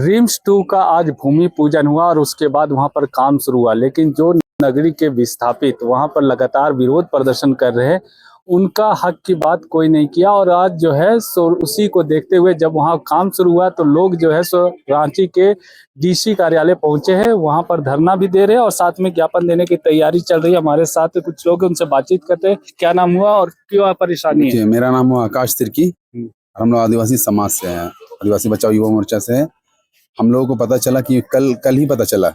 RIMS 2 का आज भूमि पूजन हुआ और उसके बाद वहां पर काम शुरू हुआ, लेकिन जो नगरी के विस्थापित वहां पर लगातार विरोध प्रदर्शन कर रहे हैं, उनका हक की बात कोई नहीं किया। और आज जो है सो उसी को देखते हुए जब वहां काम शुरू हुआ तो लोग जो है सो रांची के डीसी कार्यालय पहुंचे हैं, वहां पर धरना भी दे रहे हैं और साथ में ज्ञापन देने की तैयारी चल रही है। हमारे साथ कुछ लोग हैं, उनसे बातचीत करते हैं। क्या नाम हुआ और क्यों परेशानी है? मेरा नाम हुआ आकाश तिर्की। हम लोग आदिवासी समाज से हैं, आदिवासी बचाओ युवा मोर्चा से हैं। हम लोगों को पता चला कि कल ही पता चला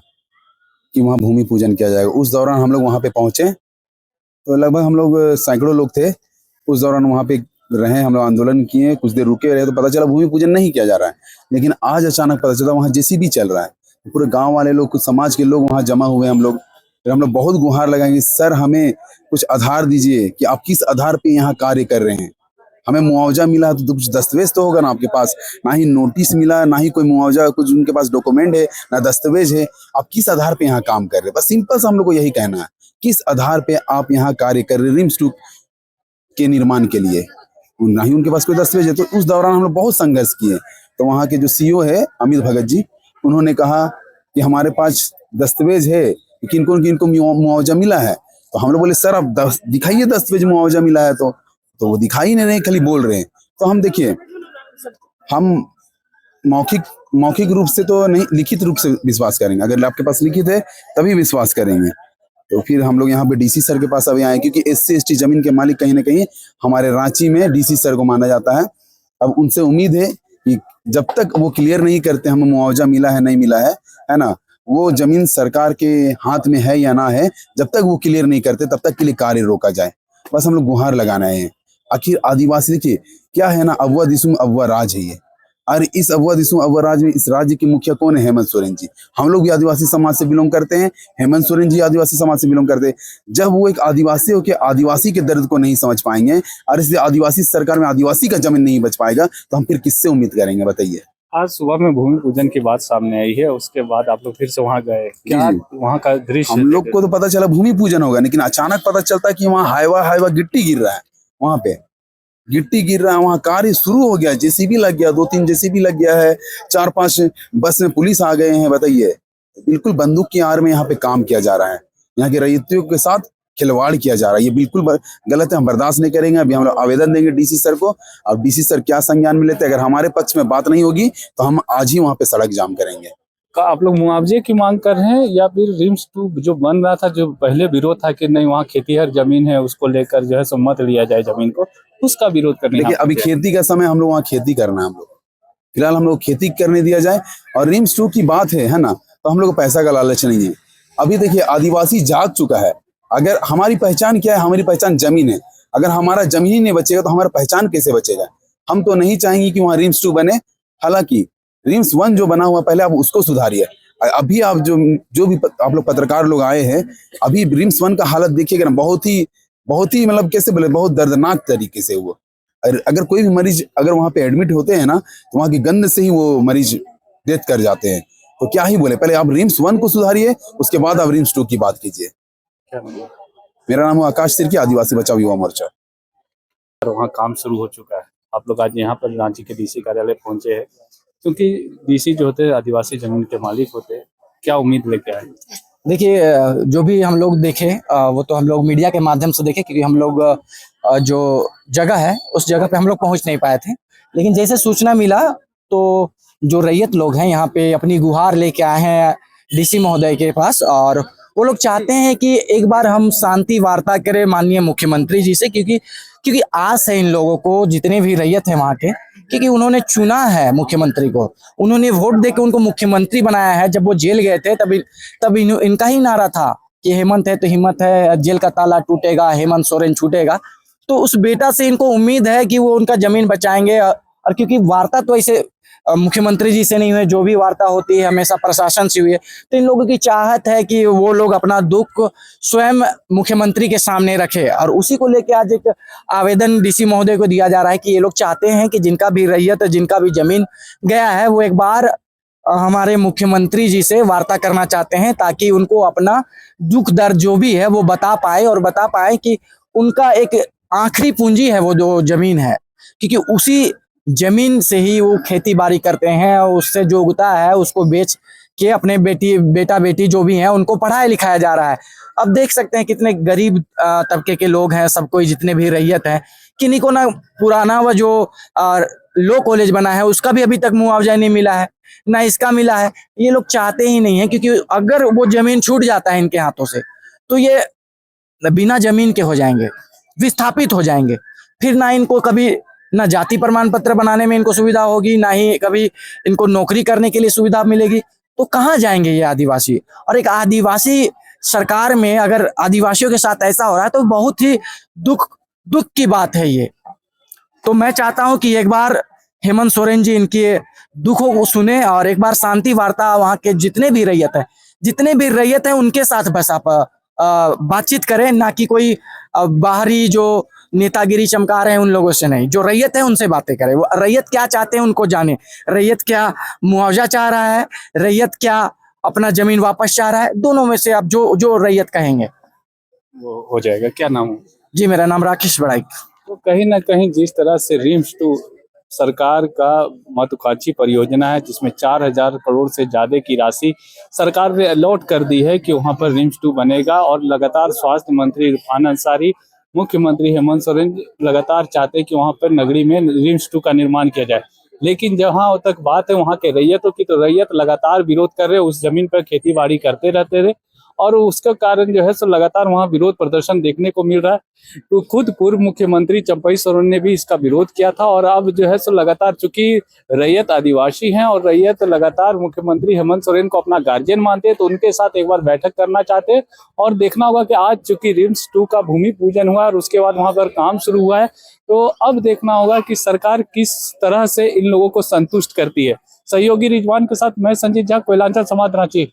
कि वहाँ भूमि पूजन किया जाएगा। उस दौरान हम लोग वहाँ पे पहुंचे तो लगभग हम लोग सैकड़ों लोग थे। उस दौरान वहाँ पे रहे, हम लोग आंदोलन किए, कुछ देर रुके रहे तो पता चला भूमि पूजन नहीं किया जा रहा है। लेकिन आज अचानक पता चला वहाँ जेसीबी चल रहा है। पूरे गांव वाले लोग, कुछ समाज के लोग वहाँ जमा हुए। हम लोग बहुत गुहार लगाएंगे, सर हमें कुछ आधार दीजिए कि आप किस आधार पे यहाँ कार्य कर रहे हैं। हमें मुआवजा मिला तो कुछ दस्तावेज तो होगा ना आपके पास। ना ही नोटिस मिला, ना ही कोई मुआवजा, कुछ उनके पास डॉक्यूमेंट है, ना दस्तावेज है। आप किस आधार पे यहाँ काम कर रहे हैं? बस सिंपल सा हम लोग को यही कहना है, किस आधार पे आप यहाँ कार्य कर रहे हैं रिम्स 2 के निर्माण के लिए। ना ही उनके पास कोई दस्तावेज है। तो उस दौरान हम लोग बहुत संघर्ष किए। तो वहाँ के जो सीईओ है अमित भगत जी, उन्होंने कहा कि हमारे पास दस्तावेज है, किनको किनको मुआवजा मिला है। तो हम लोग बोले सर आप दिखाइए दस्तावेज, मुआवजा मिला है। तो वो दिखाई नहीं रहे, खाली बोल रहे हैं। तो हम देखिए, हम मौखिक रूप से तो नहीं, लिखित रूप से विश्वास करेंगे। अगर आपके पास लिखित है तभी विश्वास करेंगे। तो फिर हम लोग यहाँ पे डीसी सर के पास अभी आए, क्योंकि SC ST जमीन के मालिक कहीं ना कहीं हमारे रांची में डीसी सर को माना जाता है। अब उनसे उम्मीद है कि जब तक वो क्लियर नहीं करते हमें मुआवजा मिला है नहीं मिला है ना, वो जमीन सरकार के हाथ में है या ना है, जब तक वो क्लियर नहीं करते तब तक के लिए कार्य रोका जाए। बस हम लोग गुहार लगाना है। आखिर आदिवासी देखिए क्या है ना, अव्वा दिसुम अव्वा राज है ये। और इस अव्वा दिसुम अव्वा राज में इस राज्य के मुखिया कौन है? हेमंत सोरेन जी। हम लोग भी आदिवासी समाज से बिलोंग करते हैं, हेमंत सोरेन जी आदिवासी समाज से बिलोंग करते हैं। जब वो एक आदिवासी होकर आदिवासी के दर्द को नहीं समझ पाएंगे और इसलिए आदिवासी सरकार में आदिवासी का जमीन नहीं बच पाएगा, तो हम फिर किससे उम्मीद करेंगे बताइए। आज सुबह में भूमि पूजन की बात सामने आई है, उसके बाद आप लोग फिर से वहां गए, क्या वहां का दृश्य? हम लोग को तो पता चला भूमि पूजन होगा, लेकिन अचानक पता चलता है कि वहाँ हाईवा गिट्टी गिर रहा है। वहां पे गिट्टी गिर रहा है, वहाँ कार्य शुरू हो गया, जेसीबी लग गया, 2-3 जेसीबी लग गया है, 4-5 बस में पुलिस आ गए हैं। बताइए, बिल्कुल बंदूक की आड़ में यहाँ पे काम किया जा रहा है। यहाँ के रैयतियों के साथ खिलवाड़ किया जा रहा है। ये बिल्कुल गलत है, हम बर्दाश्त नहीं करेंगे। अभी हम लोग आवेदन देंगे डीसी सर को। अब डीसी सर क्या संज्ञान में लेते हैं, अगर हमारे पक्ष में बात नहीं होगी तो हम आज ही वहाँ पे सड़क जाम करेंगे। आप लोग मुआवजे की मांग कर रहे हैं या फिर रिम्स 2 जो बन रहा था, जो पहले विरोध था कि नहीं वहाँ खेतीहर जमीन है उसको लेकर जो है सो मत लिया जाए जमीन को, उसका विरोध करने? देखिए अभी खेती का समय, हम लोग वहाँ खेती करना है। हम लोग फिलहाल हम लोग खेती करने दिया जाए। और रिम्स 2 की बात है ना, तो हम लोग को पैसा का लालच नहीं है। अभी देखिए आदिवासी जाग चुका है। अगर हमारी पहचान क्या है? हमारी पहचान जमीन है। अगर हमारा जमीन ही नहीं बचेगा तो हमारा पहचान कैसे बचेगा? हम तो नहीं चाहेंगे कि वहाँ रिम्स 2 बने। हालांकि रिम्स 1 जो बना हुआ पहले आप उसको सुधारिए। अभी आप जो भी आप लोग पत्रकार लोग आए हैं, अभी रिम्स 1 का हालत देखिएगा ना, बहुत ही मतलब कैसे बोले, बहुत दर्दनाक तरीके से हुआ। अगर कोई भी मरीज अगर वहाँ पे एडमिट होते हैं ना, तो वहाँ की गंध से ही वो मरीज डेथ कर जाते हैं। तो क्या ही बोले, पहले आप रिम्स 1 को सुधारिए, उसके बाद आप रिम्स 2 की बात कीजिए। मेरा नाम है आकाश तिर्की, आदिवासी बचाओ युवा मोर्चा। वहाँ काम शुरू हो चुका है, आप लोग आज यहाँ पर रांची के डीसी कार्यालय पहुंचे हैं, क्योंकि डीसी जो होते हैं आदिवासी जमीन के मालिक होते हैं। क्या उम्मीद लेके आए? देखिए, जो भी हम लोग देखे वो तो हम लोग मीडिया के माध्यम से देखे, क्योंकि हम लोग जो जगह है उस जगह पे हम लोग पहुंच नहीं पाए थे। लेकिन जैसे सूचना मिला तो जो रैयत लोग हैं यहाँ पे अपनी गुहार लेके आए हैं डीसी महोदय के पास, और वो लोग चाहते हैं कि एक बार हम शांति वार्ता करें माननीय मुख्यमंत्री जी से, क्योंकि आस है इन लोगों को, जितने भी रैयत हैं वहाँ के, क्योंकि उन्होंने चुना है मुख्यमंत्री को, उन्होंने वोट देके उनको मुख्यमंत्री बनाया है। जब वो जेल गए थे तब इनका ही नारा था कि हेमंत है तो हिम्मत है, जेल का ताला टूटेगा, हेमंत सोरेन छूटेगा। तो उस बेटा से इनको उम्मीद है कि वो उनका जमीन बचाएंगे। और क्योंकि वार्ता तो ऐसे मुख्यमंत्री जी से नहीं हुई, जो भी वार्ता होती है हमेशा प्रशासन से हुई है, तो इन लोगों की चाहत है कि वो लोग अपना दुख स्वयं मुख्यमंत्री के सामने रखे। और उसी को लेकर आज एक आवेदन डीसी महोदय को दिया जा रहा है कि ये लोग चाहते हैं कि जिनका भी रैयत, जिनका भी जमीन गया है, वो एक बार हमारे मुख्यमंत्री जी से वार्ता करना चाहते हैं, ताकि उनको अपना दुख दर्द जो भी है वो बता पाए कि उनका एक आखिरी पूंजी है वो जो जमीन है, क्योंकि उसी जमीन से ही वो खेती बाड़ी करते हैं और उससे जो उगता है उसको बेच के अपने बेटा बेटी जो भी हैं उनको पढ़ाया लिखाया जा रहा है। अब देख सकते हैं कितने गरीब तबके के लोग हैं, सब कोई जितने भी रैयत हैं, किन्हीं को ना पुराना वो जो लो कॉलेज बना है उसका भी अभी तक मुआवजा नहीं मिला है, ना इसका मिला है। ये लोग चाहते ही नहीं है, क्योंकि अगर वो जमीन छूट जाता है इनके हाथों से तो ये बिना जमीन के हो जाएंगे, विस्थापित हो जाएंगे। फिर ना इनको कभी ना जाति प्रमाण पत्र बनाने में इनको सुविधा होगी, ना ही कभी इनको नौकरी करने के लिए सुविधा मिलेगी। तो कहाँ जाएंगे ये आदिवासी? और एक आदिवासी सरकार में अगर आदिवासियों के साथ ऐसा हो रहा है तो बहुत ही दुख की बात है ये। तो मैं चाहता हूं कि एक बार हेमंत सोरेन जी इनके दुखों को सुने और एक बार शांति वार्ता वहां के जितने भी रैयत है उनके साथ बस आप बातचीत करें, ना कि कोई बाहरी जो नेतागिरी चमका रहे हैं उन लोगों से नहीं। जो रैयत है उनसे बातें करें, वो रैयत क्या चाहते हैं उनको जाने, रैयत क्या मुआवजा चाह रहा है, रैयत क्या अपना जमीन वापस चाह रहा है। दोनों में से आप जो रैयत कहेंगे वो हो जाएगा। क्या नाम है? जी, मेरा नाम राकेश बड़ाई। तो कहीं ना कहीं जिस तरह से रिम्स टू सरकार का महत्वाकांक्षी परियोजना है, जिसमें 4,000 करोड़ से ज्यादा की राशि सरकार ने अलॉट कर दी है कि वहां पर रिम्स टू बनेगा, और लगातार स्वास्थ्य मंत्री इरफान अंसारी, मुख्यमंत्री हेमंत सोरेन लगातार चाहते हैं कि वहां पर नगरी में रिम्स टू का निर्माण किया जाए। लेकिन जहां तक बात है वहां के रैयतों की, तो रैयत लगातार विरोध कर रहे, उस जमीन पर खेती बाड़ी करते रहते रहे, और उसका कारण जो है सो लगातार वहां विरोध प्रदर्शन देखने को मिल रहा है। तो खुद पूर्व मुख्यमंत्री चंपई सोरेन ने भी इसका विरोध किया था, और अब जो है सो लगातार, चूंकि रैयत आदिवासी हैं और रैयत लगातार मुख्यमंत्री हेमंत सोरेन को अपना गार्जियन मानते हैं, तो उनके साथ एक बार बैठक करना चाहते हैं। और देखना होगा कि आज चूंकि रिम्स 2 का भूमि पूजन हुआ और उसके बाद वहां पर काम शुरू हुआ है, तो अब देखना होगा कि सरकार किस तरह से इन लोगों को संतुष्ट करती है। सहयोगी रिजवान के साथ मैं संजीत झा, कोयलांचल समाचार, रांची।